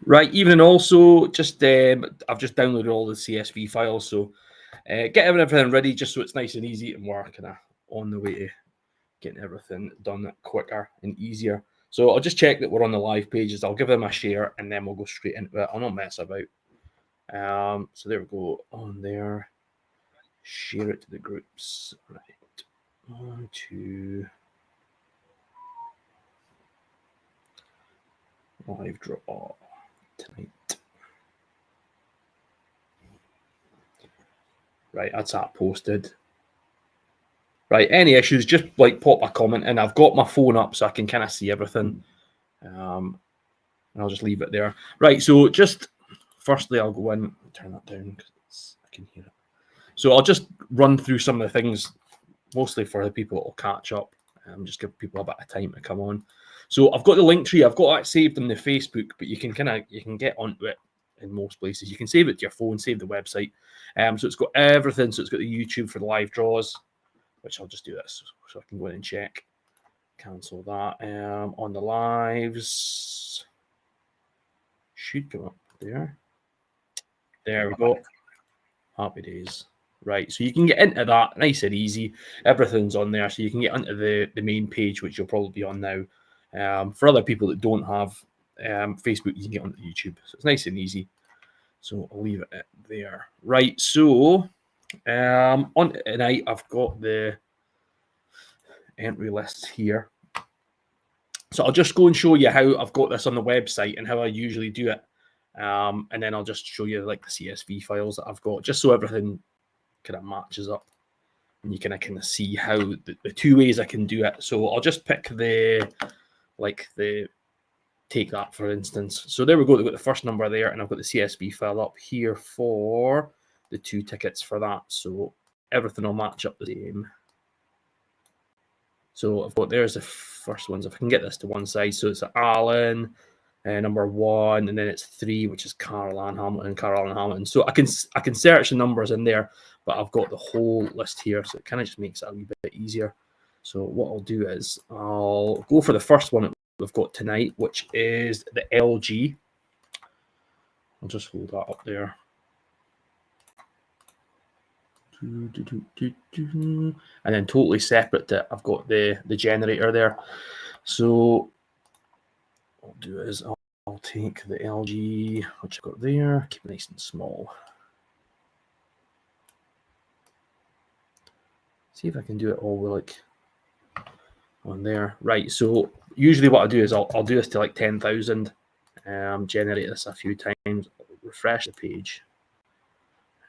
Right, even also, just I've just downloaded all the CSV files, so get everything ready just so it's nice and easy and we're kind of on the way to getting everything done quicker and easier. So I'll just check that we're on the live pages. I'll give them a share and then we'll go straight into it. I'll not mess about. So there we go, on there. Share it to the groups. Right. 1, 2. Live draw tonight. Right, that's that posted. Right, any issues, just like pop a comment in. I've got my phone up so I can kind of see everything. And I'll just leave it there. Right, so just firstly, I'll go in, turn that down because I can hear it. So I'll just run through some of the things, mostly for the people that will catch up. Just give people a bit of time to come on. So I've got the link tree. I've got that saved in the Facebook, but you can get onto it in most places. You can save it to your phone, save the website. So it's got everything. So it's got the YouTube for the live draws, which I'll just do this so I can go in and check. Cancel that. On the lives, should come up there. There we go. Happy days. Right, so you can get into that nice and easy. Everything's on there, so you can get onto the main page, which you'll probably be on now. For other people that don't have Facebook, you can get onto YouTube. So it's nice and easy. So I'll leave it there. Right, so on tonight, I've got the entry list here. So I'll just go and show you how I've got this on the website and how I usually do it. And then I'll just show you like the CSV files that I've got, just so everything kind of matches up and you can kind of see how the two ways I can do it. So I'll just pick take that for instance. So there we go. We've got the first number there, and I've got the CSV file up here for the 2 tickets for that. So everything will match up the same. So I've got, there's the first ones. If I can get this to one side, so it's Alan, number 1, and then it's 3, which is Carol Ann Hamilton. So I can search the numbers in there, but I've got the whole list here, so it kind of just makes it a wee bit easier. So what I'll do is I'll go for the first one that we've got tonight, which is the LG. I'll just hold that up there. And then totally separate to, I've got the generator there. So what I'll do is I'll take the LG, which I've got there, keep it nice and small. See if I can do it all with like on there. Right, so usually what I do is I'll do this to like 10,000, generate this a few times, refresh the page,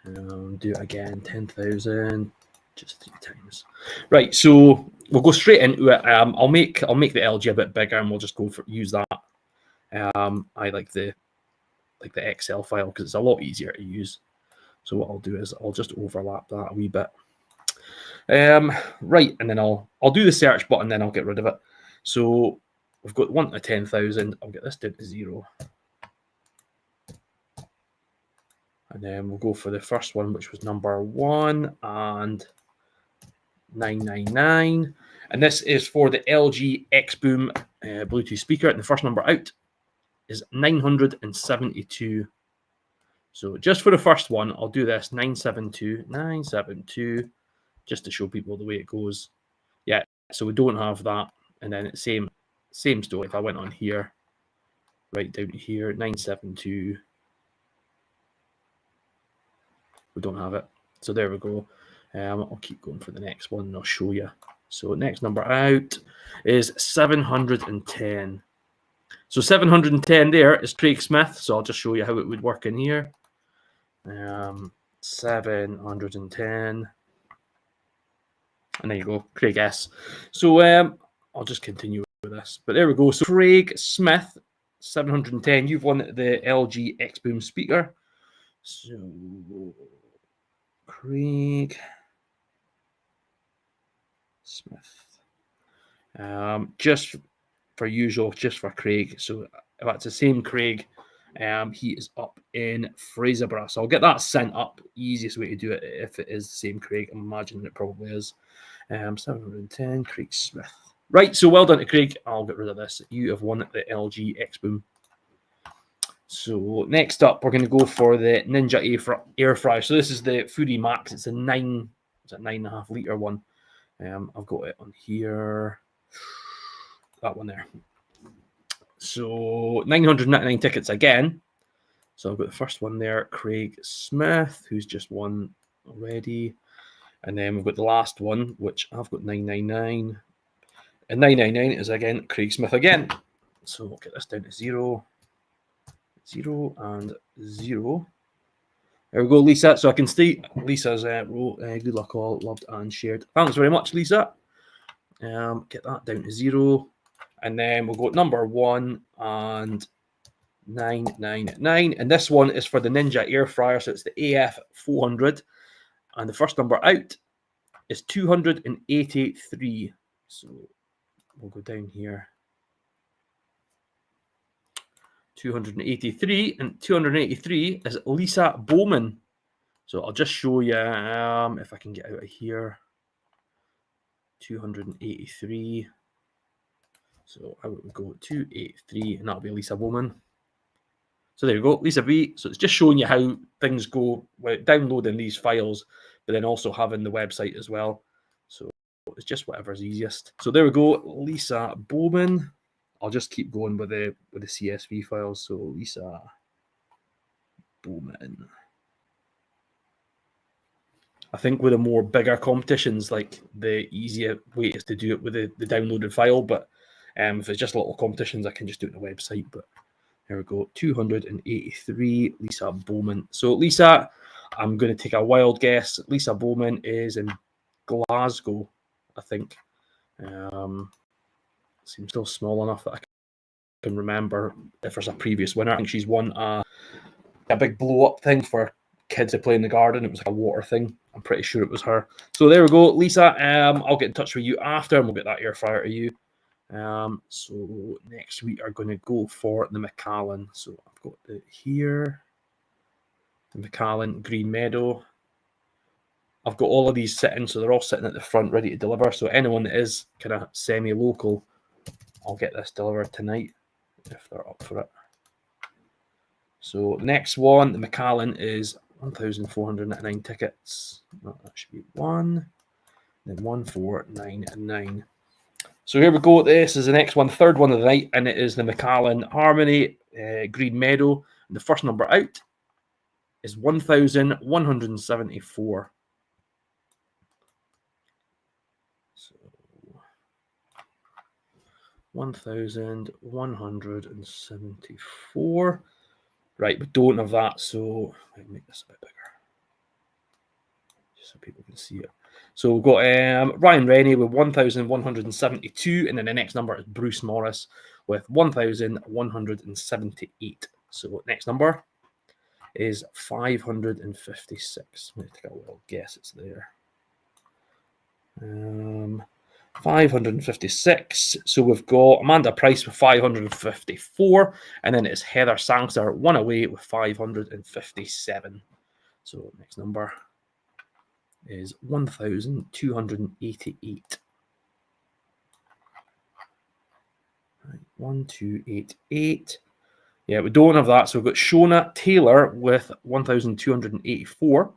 do it again, 10,000, just 3 times. Right, so we'll go straight into it. I'll make the LG a bit bigger, and we'll just use that. I like the Excel file because it's a lot easier to use. So what I'll do is I'll just overlap that a wee bit. Right, and then I'll do the search button, then I'll get rid of it. So we've got 1 to 10,000. I'll get this down to 0. And then we'll go for the first one, which was number 1 and 999. And this is for the LG X-Boom Bluetooth speaker. And the first number out is 972. So just for the first one, I'll do this 972, just to show people the way it goes. Yeah, so we don't have that. And then it's same story. If I went on here, right down to here, 972. We don't have it. So there we go. I'll keep going for the next one and I'll show you. So next number out is 710. So 710 there is Craig Smith. So I'll just show you how it would work in here. 710. And there you go, Craig S. So I'll just continue with this. But there we go. So Craig Smith, 710. You've won the LG X-Boom speaker. So Craig Smith. Just for usual, just for Craig. So if that's the same Craig, he is up in Fraserburgh. So I'll get that sent up. Easiest way to do it if it is the same Craig. I'm imagining it probably is. 710, Craig Smith. Right, so well done to Craig. I'll get rid of this. You have won the LG X-Boom. So next up, we're going to go for the Ninja air fryer. So this is the Foodie Max. It's a 9.5 litre one. I've got it on here. That one there. So 999 tickets again. So I've got the first one there, Craig Smith, who's just won already. And then we've got the last one, which I've got 999. And 999 is again Craig Smith again. So we'll get this down to 0, 0, and 0. There we go, Lisa. So I can see Lisa's wrote, good luck all, loved and shared. Thanks very much, Lisa. Get that down to 0. And then we'll go number 1 and 999. And this one is for the Ninja air fryer. So it's the AF400. And the first number out is 283. So we'll go down here. 283, and 283 is Lisa Bowman. So I'll just show you if I can get out of here. 283. So I would go 283, and that'll be Lisa Bowman. So there you go, Lisa B. So it's just showing you how things go with downloading these files, but then also having the website as well. So it's just whatever's easiest. So there we go, Lisa Bowman. I'll just keep going with the CSV files. So Lisa Bowman. I think with the more bigger competitions, like the easier way is to do it with the downloaded file. But if it's just little competitions, I can just do it on the website. But there we go, 283, Lisa Bowman. So Lisa, I'm going to take a wild guess. Lisa Bowman is in Glasgow, I think. Seems still small enough that I can remember if there's a previous winner. I think she's won a big blow-up thing for kids to play in the garden. It was like a water thing. I'm pretty sure it was her. So there we go, Lisa. I'll get in touch with you after, and we'll get that air fryer to you. So next we are going to go for the Macallan. So I've got it here. The Macallan Green Meadow. I've got all of these sitting, so they're all sitting at the front ready to deliver. So anyone that is kind of semi-local, I'll get this delivered tonight if they're up for it. So next one, the Macallan is 1,499 tickets. No, that should be 1, then 1,499. So here we go. This is the next one, third one of the night, and it is the Macallan Harmony Green Meadow. And the first number out is 1,174. So 1,174. Right, we don't have that, so let me make this a bit bigger, just so people can see it. So we've got Ryan Rennie with 1,172, and then the next number is Bruce Morris with 1,178. So next number is 556. I'm going to take a wild guess it's there. 556. So we've got Amanda Price with 554, and then it's Heather Sangster one away with 557. So next number is 1,288. Right, 1,288. Yeah, we don't have that. So we've got Shona Taylor with 1,284.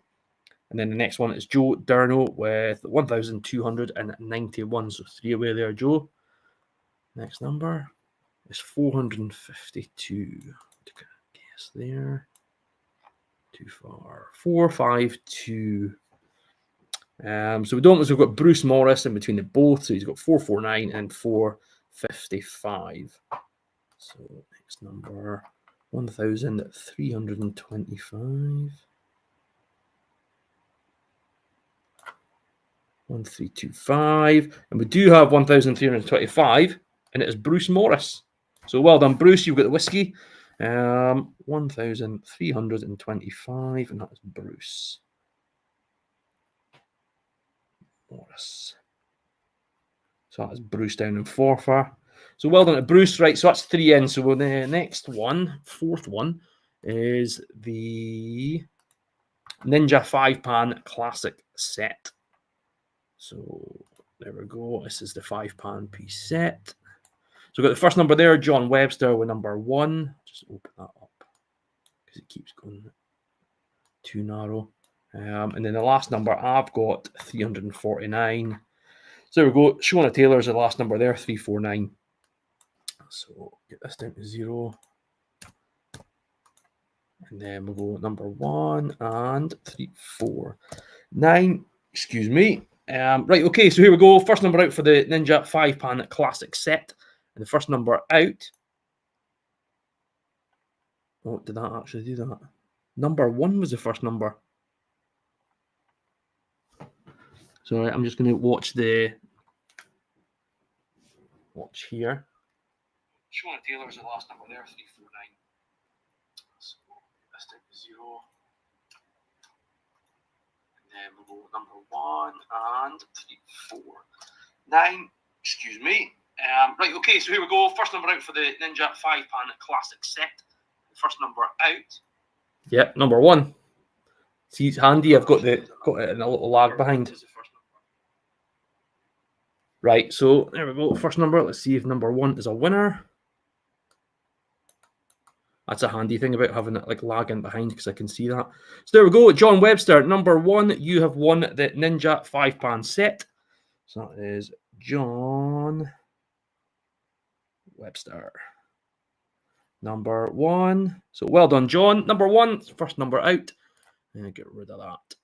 And then the next one is Joe Durno with 1,291. So 3 away there, Joe. Next number is 452. Guess there. Too far. 452. So we don't. So we've got Bruce Morris in between the both. So he's got 449 and 455. So next number 1,325. 1,325, and we do have 1,325, and it is Bruce Morris. So well done, Bruce. You've got the whiskey. 1,325, and that is Bruce Morris. So that is Bruce down in Forfar. So well done to Bruce. Right, so that's 3 in. So the next one, fourth one, is the Ninja 5-pan Classic set. So there we go. This is the 5-pan piece set. So we've got the first number there, John Webster with number 1. Just open that up. because it keeps going too narrow. And then the last number I've got 349. So there we go. Shona Taylor's the last number there, 349. So get this down to 0. And then we'll go number 1 and 349. Excuse me. Right, okay, so here we go. First number out for the Ninja 5-pan classic set. And the first number out. Oh, did that actually do that? Number 1 was the first number. So I'm just going to watch here. Shona Taylor's the last number there, 349. So this type is 0. And then we'll go number 1 and 349. Excuse me. Right, okay, so here we go. First number out for the Ninja 5-pan classic set. First number out. Yep, number 1. See, it's handy. I've got it in a little lag behind. Right, so there we go. First number. Let's see if number 1 is a winner. That's a handy thing about having it like lagging behind because I can see that. So there we go. John Webster, number 1. You have won the Ninja 5-pan set. So that is John Webster. Number 1. So well done, John. Number 1, first number out. And get rid of that.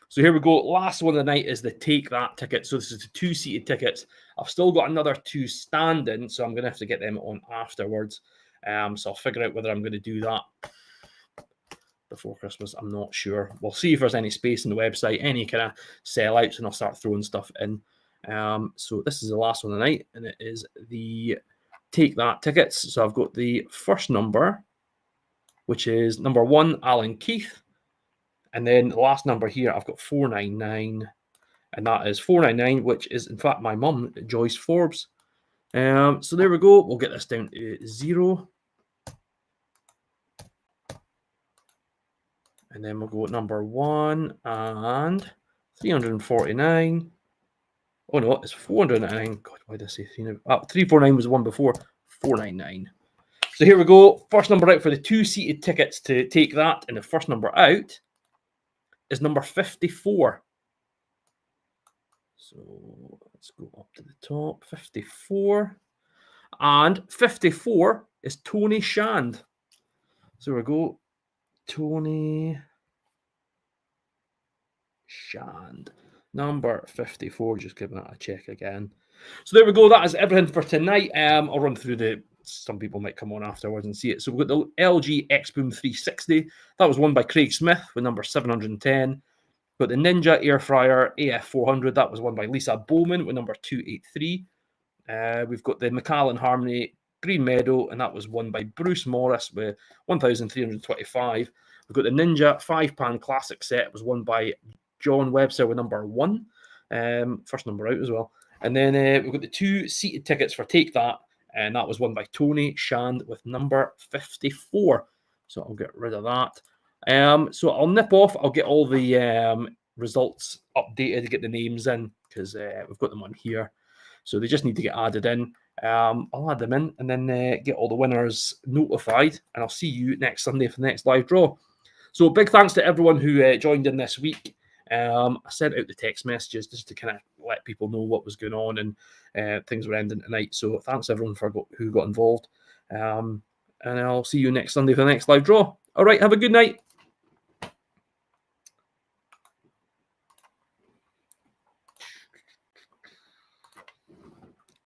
So here we go. Last one of the night is the Take That ticket. So this is the 2-seated tickets. I've still got another 2 standing, so I'm going to have to get them on afterwards. So I'll figure out whether I'm going to do that before Christmas. I'm not sure. We'll see if there's any space in the website, any kind of sellouts, and I'll start throwing stuff in. So this is the last one of the night, and it is the Take That tickets. So I've got the first number, which is number 1, Alan Keith. And then the last number here, I've got 499. And that is 499, which is, in fact, my mum, Joyce Forbes. So there we go. We'll get this down to 0. And then we'll go at number 1 and 349. Oh, no, it's 409. God, why did I say 349 was the one before. 499. So here we go. First number out for the 2-seated tickets to Take That. And the first number out is number 54. So let's go up to the top. 54. And 54 is Tony Shand. So we go. Tony Shand. Number 54. Just giving that a check again. So there we go. That is everything for tonight. I'll run through some people might come on afterwards and see it. So we've got the LG X-Boom 360. That was won by Craig Smith with number 710. Got the Ninja Air Fryer AF400. That was won by Lisa Bowman with number 283. We've got the Macallan Harmony Green Meadow, and that was won by Bruce Morris with 1,325. We've got the Ninja 5-pan classic set. It was won by John Webster with number 1. First number out as well. And then we've got the 2-seated tickets for Take That, and that was won by Tony Shand with number 54. So I'll get rid of that. So I'll nip off. I'll get all the results updated to get the names in because we've got them on here. So they just need to get added in. I'll add them in and then get all the winners notified. And I'll see you next Sunday for the next live draw. So big thanks to everyone who joined in this week. I sent out the text messages just to kind of let people know what was going on and things were ending tonight. So thanks everyone who got involved. And I'll see you next Sunday for the next live draw. All right, have a good night.